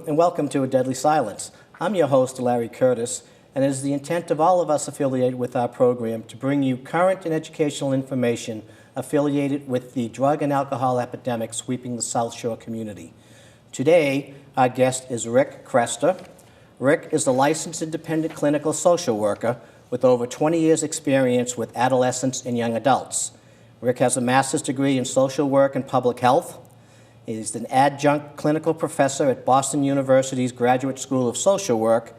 and welcome to A Deadly Silence. I'm your host, Larry Curtis, and it is the intent of all of us affiliated with our program to bring you current and educational information affiliated with the drug and alcohol epidemic sweeping the South Shore community. Today, our guest is Rick Cresta. Rick is a licensed independent clinical social worker with over 20 years' experience with adolescents and young adults. Rick has a master's degree in social work and public health. He's an adjunct clinical professor at Boston University's Graduate School of Social Work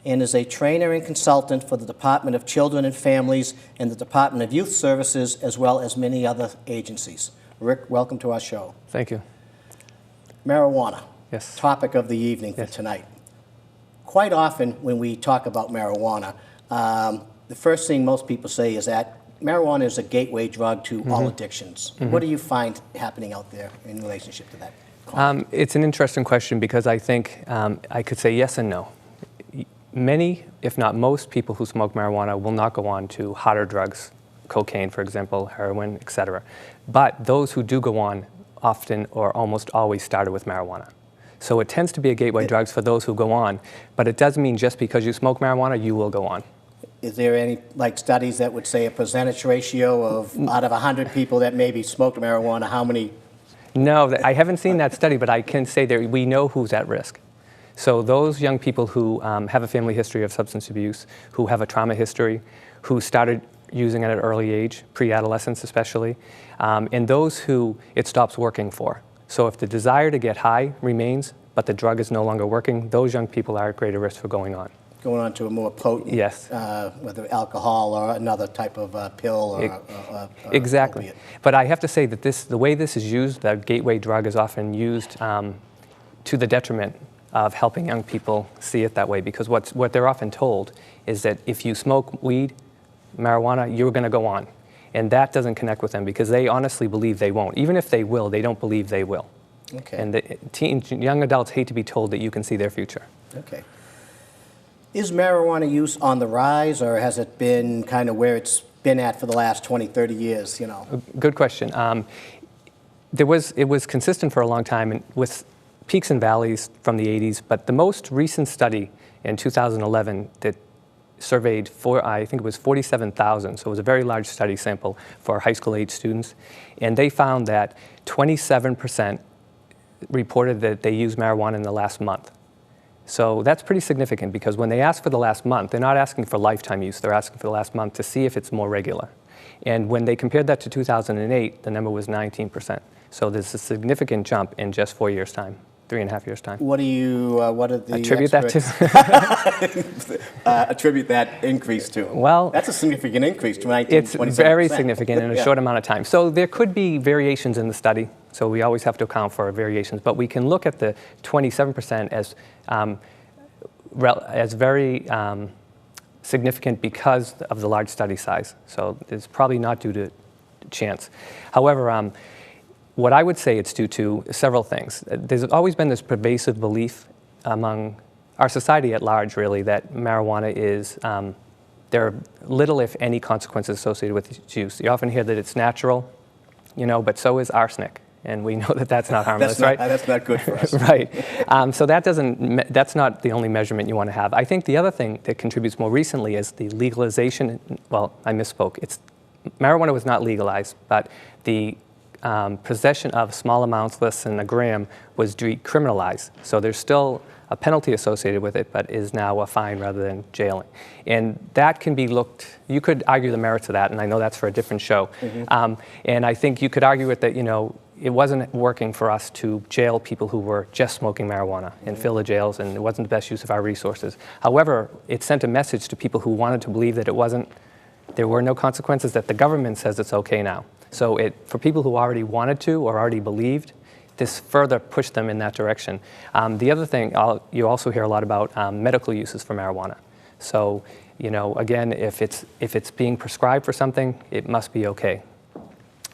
and is a trainer and consultant for the Department of Children and Families and the Department of Youth Services, as well as many other agencies. Rick, welcome to our show. Thank you. Marijuana. Yes. Topic of the evening for tonight. Quite often when we talk about marijuana, the first thing most people say is that marijuana is a gateway drug to all addictions. What do you find happening out there in relationship to that? It's an interesting question because I think I could say yes and no. Many, if not most, people who smoke marijuana will not go on to harder drugs, cocaine, for example, heroin, etc. But those who do go on often or almost always started with marijuana. So it tends to be a gateway drug for those who go on, but it doesn't mean just because you smoke marijuana, you will go on. Is there any studies that would say a percentage ratio of out of 100 people that maybe smoked marijuana, how many? No, I haven't seen that study, but I can say that we know who's at risk. So those young people who have a family history of substance abuse, who have a trauma history, who started using it at an early age, pre-adolescence especially, and those who it stops working for. So if the desire to get high remains, but the drug is no longer working, those young people are at greater risk for going on. Going on to a more potent, yes, whether alcohol or another type of pill or exactly. Opiate. But I have to say that the way this is used, the gateway drug is often used to the detriment of helping young people see it that way, because what they're often told is that if you smoke weed, marijuana, you're going to go on. And that doesn't connect with them because they honestly believe they won't. Even if they will, they don't believe they will. Okay. And young adults hate to be told that you can see their future. Okay. Is marijuana use on the rise, or has it been kind of where it's been at for the last 20, 30 years, you know? Good question. It was consistent for a long time and with peaks and valleys from the 80s, but the most recent study in 2011 that surveyed, I think it was 47,000, so it was a very large study sample for high school age students, and they found that 27% reported that they used marijuana in the last month. So that's pretty significant because when they ask for the last month, they're not asking for lifetime use, they're asking for the last month to see if it's more regular. And when they compared that to 2008, the number was 19%. So there's a significant jump in just 4 years' time, 3.5 years' time. What are the attribute experts that to? Attribute that increase to? Well, that's a significant increase to 19, it's 27%. Very significant in a short amount of time. So there could be variations in the study. So we always have to account for variations, but we can look at the 27% as very significant because of the large study size. So it's probably not due to chance. However, what I would say it's due to several things. There's always been this pervasive belief among our society at large, really, that marijuana is, there are little, if any, consequences associated with its use. You often hear that it's natural, but so is arsenic. And we know that that's not harmless, right? That's not good for us. Right. So that's not the only measurement you want to have. I think the other thing that contributes more recently is the legalization. Well, I misspoke. Marijuana was not legalized, but the possession of small amounts less than a gram was decriminalized. So there's still a penalty associated with it, but is now a fine rather than jailing. And that can be you could argue the merits of that, and I know that's for a different show. And I think you could argue it that, it wasn't working for us to jail people who were just smoking marijuana and fill the jails, and it wasn't the best use of our resources. However, it sent a message to people who wanted to believe that there were no consequences, that the government says it's okay now. So for people who already wanted to or already believed, this further pushed them in that direction. The other thing, you also hear a lot about medical uses for marijuana. So, again, if it's being prescribed for something, it must be okay.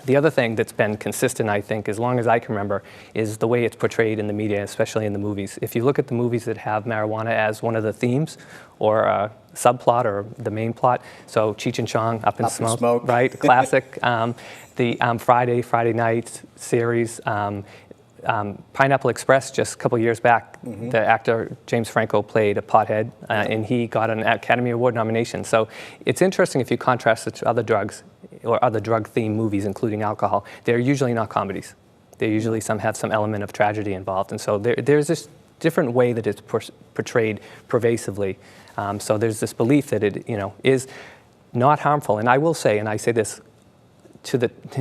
The other thing that's been consistent, I think, as long as I can remember, is the way it's portrayed in the media, especially in the movies. If you look at the movies that have marijuana as one of the themes or a subplot or the main plot, so Cheech and Chong, Up in Smoke, right? Classic. The Friday Night series, Pineapple Express, just a couple years back, the actor James Franco played a pothead, and he got an Academy Award nomination. So it's interesting if you contrast it to other drugs or other drug-themed movies, including alcohol. They're usually not comedies. They usually have some element of tragedy involved. And so there's this different way that it's portrayed pervasively. So there's this belief that it is not harmful. And I will say, and I say this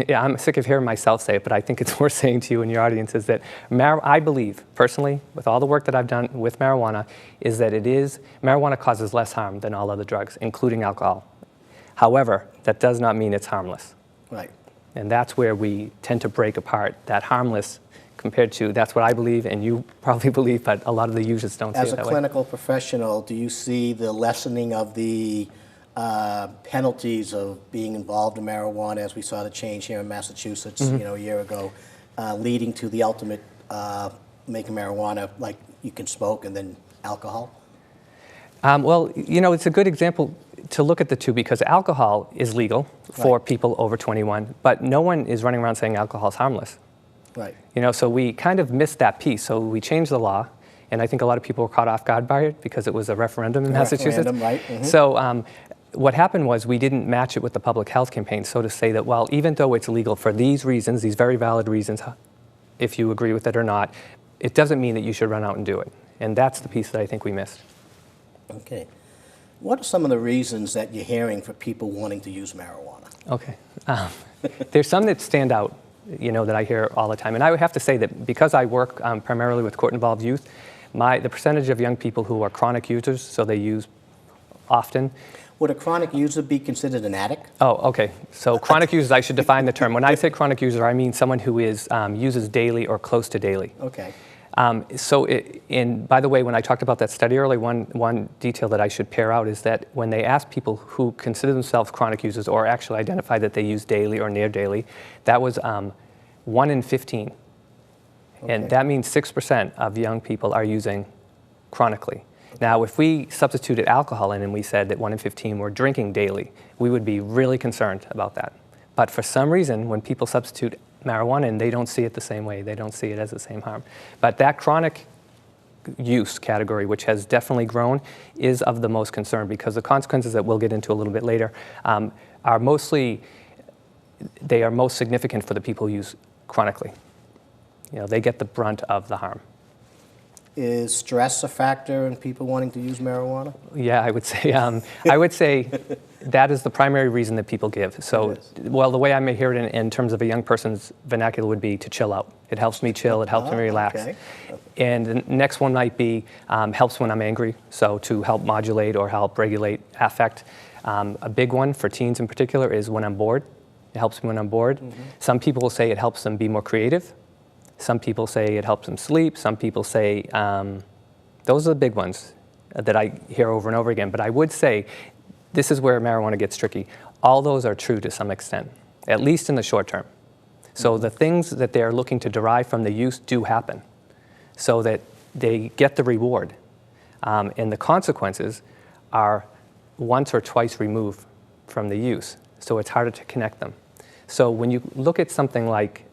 I'm sick of hearing myself say it, but I think it's worth saying to you and your audience, is that I believe, personally, with all the work that I've done with marijuana, is that marijuana causes less harm than all other drugs, including alcohol. However, that does not mean it's harmless. Right. And that's where we tend to break apart that harmless compared to, that's what I believe, and you probably believe, but a lot of the users don't see it that way. As a clinical professional, do you see the lessening of the penalties of being involved in marijuana, as we saw the change here in Massachusetts, a year ago, leading to the ultimate making marijuana like you can smoke and then alcohol? Well, it's a good example to look at the two, because alcohol is legal for people over 21, but no one is running around saying alcohol is harmless. Right. So we kind of missed that piece. So we changed the law, and I think a lot of people were caught off guard by it because it was a referendum in Massachusetts. Right. So what happened was we didn't match it with the public health campaign. So to say that, well, even though it's legal for these reasons, these very valid reasons, if you agree with it or not, it doesn't mean that you should run out and do it. And that's the piece that I think we missed. Okay. What are some of the reasons that you're hearing for people wanting to use marijuana? Okay. There's some that stand out, that I hear all the time. And I would have to say that because I work primarily with court-involved youth, the percentage of young people who are chronic users, so they use often. Would a chronic user be considered an addict? Oh, okay. So chronic users, I should define the term. When I say chronic user, I mean someone who uses daily or close to daily. Okay. By the way, when I talked about that study earlier, one detail that I should pair out is that when they asked people who consider themselves chronic users or actually identify that they use daily or near daily, that was 1 in 15. Okay. And that means 6% of young people are using chronically. Now, if we substituted alcohol in and we said that 1 in 15 were drinking daily, we would be really concerned about that. But for some reason, when people substitute marijuana in, they don't see it the same way. They don't see it as the same harm. But that chronic use category, which has definitely grown, is of the most concern, because the consequences that we'll get into a little bit later are most significant for the people who use chronically. They get the brunt of the harm. Is stress a factor in people wanting to use marijuana? Yeah, I would say that is the primary reason that people give. So, well, the way I may hear it in terms of a young person's vernacular would be to chill out. It helps me chill, it helps me relax. Okay. And the next one might be helps when I'm angry, so to help modulate or help regulate affect. A big one for teens in particular is when I'm bored. It helps me when I'm bored. Some people will say it helps them be more creative. Some people say it helps them sleep. Some people say, those are the big ones that I hear over and over again. But I would say, this is where marijuana gets tricky. All those are true to some extent, at least in the short term. So the things that they're looking to derive from the use do happen, so that they get the reward. And the consequences are once or twice removed from the use. So it's harder to connect them. So when you look at something like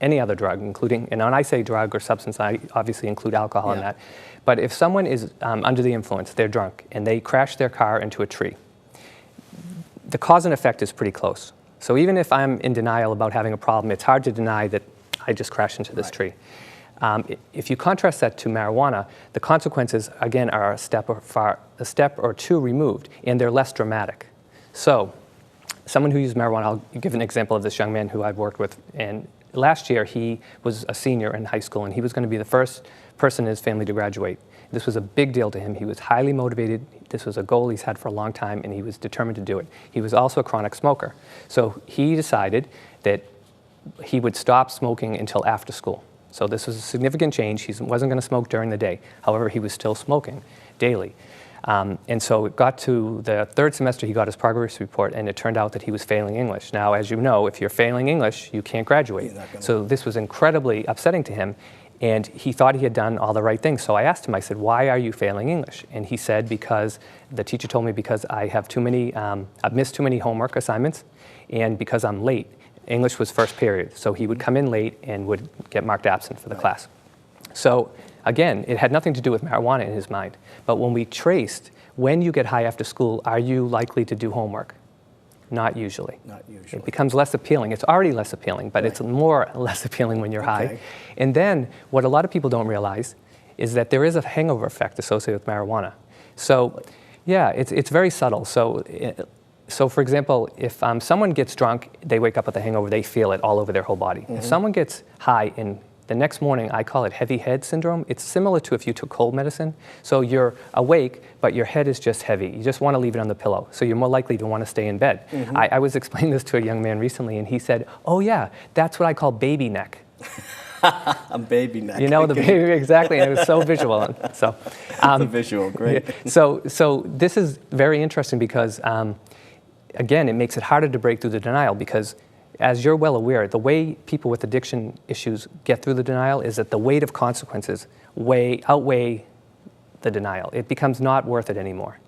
any other drug, including, and when I say drug or substance, I obviously include alcohol in that. But if someone is under the influence, they're drunk, and they crash their car into a tree, the cause and effect is pretty close. So even if I'm in denial about having a problem, it's hard to deny that I just crashed into this tree. If you contrast that to marijuana, the consequences, again, are a step or two removed, and they're less dramatic. So someone who uses marijuana, I'll give an example of this young man who I've worked with, and last year, he was a senior in high school, and he was going to be the first person in his family to graduate. This was a big deal to him. He was highly motivated. This was a goal he's had for a long time, and he was determined to do it. He was also a chronic smoker. So he decided that he would stop smoking until after school. So this was a significant change. He wasn't going to smoke during the day. However, he was still smoking daily. And so it got to the third semester, he got his progress report, and it turned out that he was failing English. Now, as you know, if you're failing English, you can't graduate. So this was incredibly upsetting to him, and he thought he had done all the right things. So I asked him, I said, why are you failing English? And he said, because the teacher told me because I have I've missed too many homework assignments, and because I'm late. English was first period, so he would come in late and would get marked absent for the class. So again, it had nothing to do with marijuana in his mind. But when we traced, when you get high after school, are you likely to do homework? Not usually. Not usually. It becomes less appealing. It's already less appealing, but it's more less appealing when you're high. And then what a lot of people don't realize is that there is a hangover effect associated with marijuana. So yeah, it's very subtle. So for example, if someone gets drunk, they wake up with a hangover, they feel it all over their whole body. If someone gets high and the next morning, I call it heavy head syndrome. It's similar to if you took cold medicine. So you're awake, but your head is just heavy. You just want to leave it on the pillow. So you're more likely to want to stay in bed. I was explaining this to a young man recently, and he said, oh yeah, that's what I call baby neck. A baby neck. You know, the baby, exactly, and it was so visual. So, the visual, great. Yeah. So this is very interesting because, again, it makes it harder to break through the denial because, as you're well aware, the way people with addiction issues get through the denial is that the weight of consequences outweigh the denial. It becomes not worth it anymore.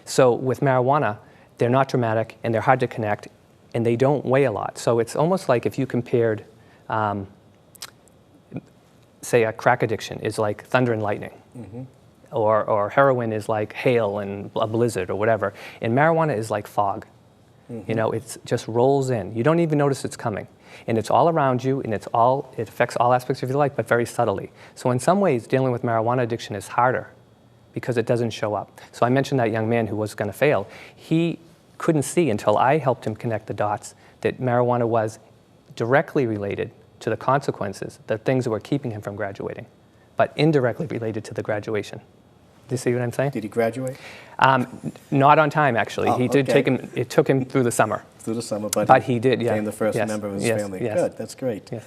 So with marijuana, they're not dramatic and they're hard to connect and they don't weigh a lot. So it's almost like if you compared, say, a crack addiction is like thunder and lightning. Or heroin is like hail and a blizzard or whatever. And marijuana is like fog. You know, it just rolls in. You don't even notice it's coming. And it's all around you, and it affects all aspects of your life, but very subtly. So in some ways, dealing with marijuana addiction is harder because it doesn't show up. So I mentioned that young man who was going to fail. He couldn't see until I helped him connect the dots that marijuana was directly related to the consequences, the things that were keeping him from graduating, but indirectly related to the graduation. Do you see what I'm saying? Did he graduate? Not on time, actually. He did take him. It took him through the summer. Through the summer, but he did. Yeah, became the first member of his family. Yes. Good. That's great. Yes.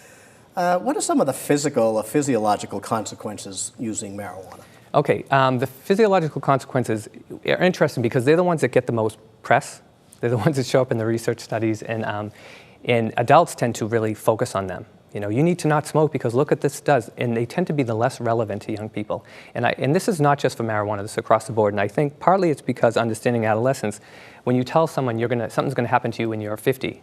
What are some of the physical or physiological consequences using marijuana? Okay. The physiological consequences are interesting because they're the ones that get the most press. They're the ones that show up in the research studies, and adults tend to really focus on them. You know, you need to not smoke because look what this does. And they tend to be the less relevant to young people. And this is not just for marijuana, this is across the board. And I think partly it's because understanding adolescence, when you tell someone something's going to happen to you when you're 50,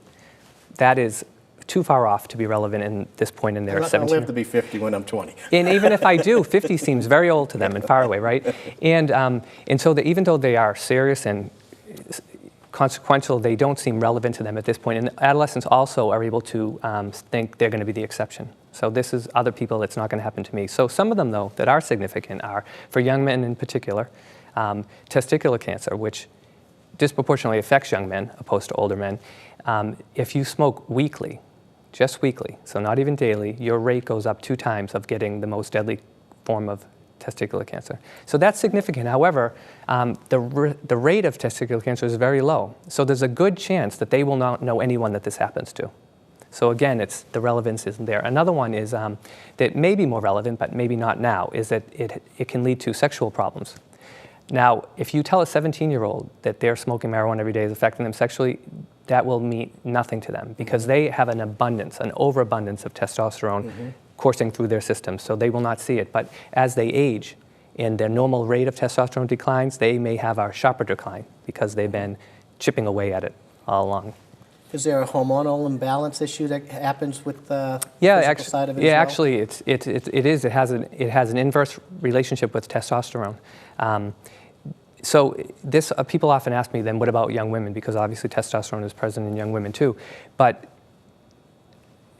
that is too far off to be relevant in this point in their 17. I'll live to be 50 when I'm 20. And even if I do, 50 seems very old to them and far away, right? And so even though they are serious and consequential, they don't seem relevant to them at this point. And adolescents also are able to think they're going to be the exception. So this is other people, it's not going to happen to me. So some of them, though, that are significant are, for young men in particular, testicular cancer, which disproportionately affects young men opposed to older men. If you smoke weekly, just weekly, so not even daily, your rate goes up 2 times of getting the most deadly form of testicular cancer. So that's significant. However, the rate of testicular cancer is very low. So there's a good chance that they will not know anyone that this happens to. So again, the relevance isn't there. Another one is that may be more relevant, but maybe not now, is that it can lead to sexual problems. Now, if you tell a 17-year-old that they're smoking marijuana every day is affecting them sexually, that will mean nothing to them because they have an overabundance of testosterone coursing through their system, so they will not see it. But as they age and their normal rate of testosterone declines, they may have a sharper decline because they've been chipping away at it all along. Is there a hormonal imbalance issue that happens with the physical side of it? Yeah, as well? actually, it is. It has an inverse relationship with testosterone. So people often ask me, then what about young women? Because obviously testosterone is present in young women too. But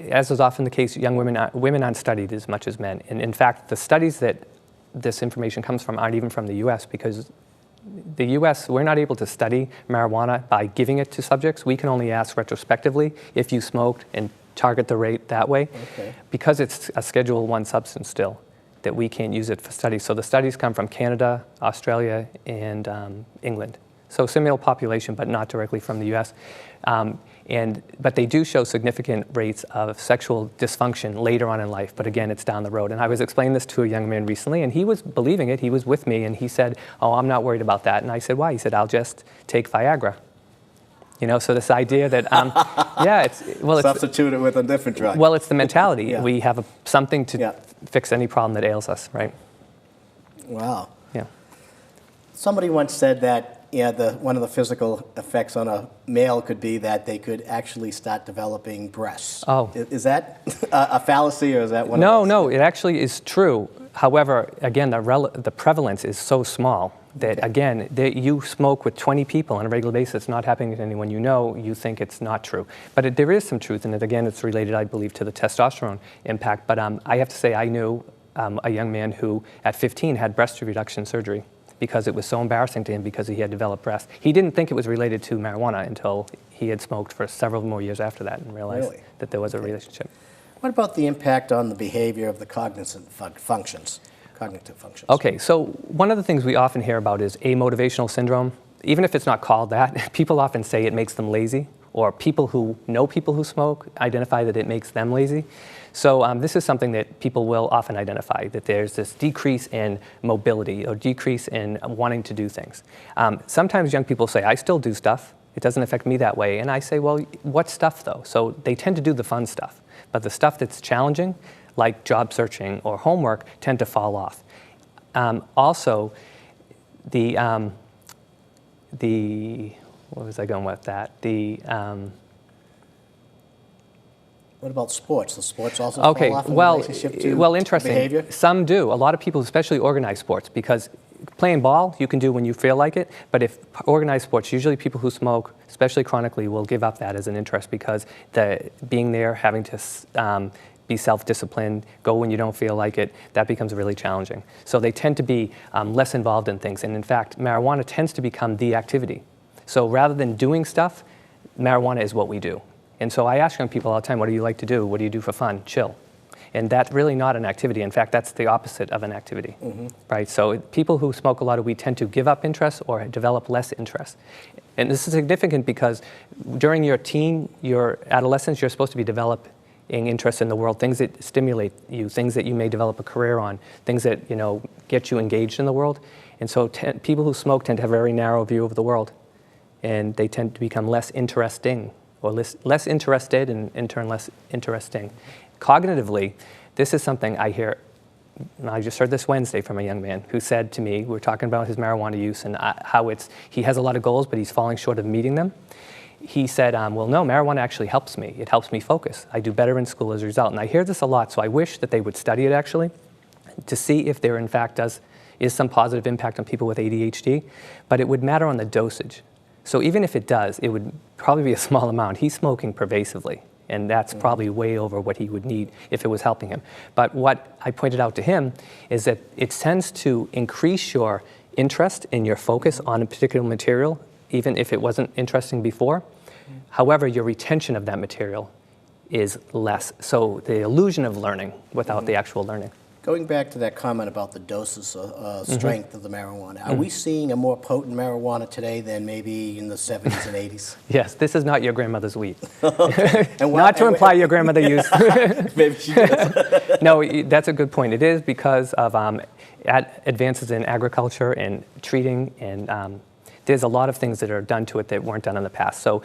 as is often the case, women aren't studied as much as men. And in fact, the studies that this information comes from aren't even from the US because the US, we're not able to study marijuana by giving it to subjects. We can only ask retrospectively if you smoked and target the rate that way. Okay. Because it's a Schedule I substance still, that we can't use it for studies. So the studies come from Canada, Australia, and England. So similar population, but not directly from the US. But they do show significant rates of sexual dysfunction later on in life, but again, it's down the road. And I was explaining this to a young man recently, and he was believing it. He was with me, and he said, oh, I'm not worried about that. And I said, why? He said, I'll just take Viagra. You know, so this idea that, substitute it with a different drug. Well, it's the mentality. Yeah. We have something to fix any problem that ails us, right? Wow. Yeah. Somebody once said that one of the physical effects on a male could be that they could actually start developing breasts. Oh. Is that a fallacy, or is that one No, of those? no, it actually is true. However, again, the prevalence is so small that, again, you smoke with 20 people on a regular basis, it's not happening to anyone you know, you think it's not true. But there is some truth in it. Again, it's related, I believe, to the testosterone impact. But I have to say, I knew a young man who, at 15, had breast reduction surgery because it was so embarrassing to him because he had developed breasts. He didn't think it was related to marijuana until he had smoked for several more years after that and realized that there was a relationship. What about the impact on the behavior of the cognitive functions? Okay, so one of the things we often hear about is amotivational syndrome. Even if it's not called that, people often say it makes them lazy, or people who know people who smoke identify that it makes them lazy. So this is something that people will often identify, that there's this decrease in mobility or decrease in wanting to do things. Sometimes young people say, I still do stuff. It doesn't affect me that way. And I say, well, what stuff though? So they tend to do the fun stuff, but the stuff that's challenging, like job searching or homework, tend to fall off. Also, what was I going with that? What about sports? Does sports also fall off in relationship to well, interesting. behavior? Some do. A lot of people, especially organized sports, because playing ball you can do when you feel like it, but if organized sports, usually people who smoke, especially chronically, will give up that as an interest because being there, having to be self-disciplined, go when you don't feel like it, that becomes really challenging. So they tend to be less involved in things. And in fact, marijuana tends to become the activity. So rather than doing stuff, marijuana is what we do. And so I ask young people all the time, what do you like to do? What do you do for fun? Chill. And that's really not an activity. In fact, that's the opposite of an activity, right? So people who smoke a lot of weed tend to give up interest or develop less interest. And this is significant because during your adolescence, you're supposed to be developing interest in the world, things that stimulate you, things that you may develop a career on, things that get you engaged in the world. And so people who smoke tend to have a very narrow view of the world, and they tend to become less interesting, or less interested, and in turn less interesting. Cognitively, this is something I hear. I just heard this Wednesday from a young man who said to me, we were talking about his marijuana use and how he has a lot of goals, but he's falling short of meeting them. He said, well, no, marijuana actually helps me. It helps me focus. I do better in school as a result. And I hear this a lot, so I wish that they would study it actually to see if there in fact is some positive impact on people with ADHD, but it would matter on the dosage. So even if it does, it would probably be a small amount. He's smoking pervasively, and that's probably way over what he would need if it was helping him. But what I pointed out to him is that it tends to increase your interest and your focus on a particular material, even if it wasn't interesting before. However, your retention of that material is less. So the illusion of learning without the actual learning. Going back to that comment about the doses, strength of the marijuana, are we seeing a more potent marijuana today than maybe in the 70s and 80s? Yes, this is not your grandmother's weed. And Not to imply your grandmother used. Maybe she does. No, that's a good point. It is because of advances in agriculture and treating, and there's a lot of things that are done to it that weren't done in the past. So